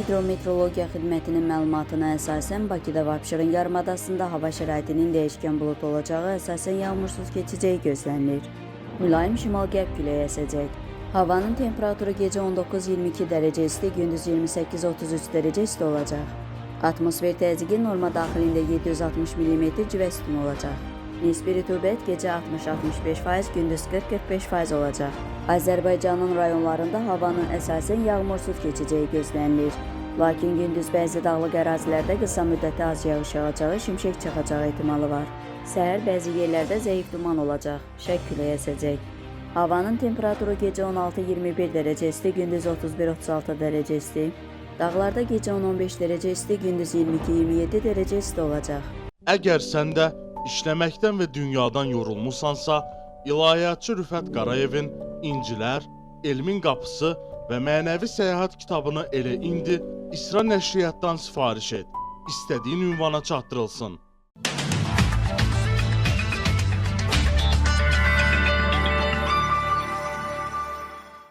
Hidrometeorologiya xidmətinin məlumatına əsasən Bakıda və Abşeron yarımadasında hava şəraitinin dəyişkən bulut olacağı, əsasən yağmursuz keçəcəyi gözlənilir. Mülayim şimal-qərb küləyi əsəcək. Havanın temperaturu gecə 19-22 dərəcə isti, gündüz 28-33 dərəcə isti olacaq. Atmosfer təzyiqi norma daxilində 760 mm civə sütunu olacaq. Nisbi rütubət gecə 60-65%, gündüz 40-45% olacaq. Azərbaycanın rayonlarında havanın əsasən yağmursuz keçəcəyi gözlənilir. Lakin gündüz bəzi dağlıq ərazilərdə qısa müddətli az yağış yağacağı, şimşək çaxacağı ehtimalı var. Səhər bəzi yerlərdə zəif duman olacaq, şərq küləyi əsəcək. Havanın temperaturu gecə 16-21 dərəcə isti, gündüz 31-36 dərəcə isti. Dağlarda gecə 10-15 dərəcə isti, gündüz 22-27 dərəcə isti olacaq. Əgər sən də işləməkdən və dünyadan yorulmusansa, İlahiyyatçı Rüfət Qarayevin İncilər, Elmin Qapısı və Mənəvi Səyahət kitabını elə indi İsra nəşriyyatdan sifariş et. İstədiyin ünvana çatdırılsın.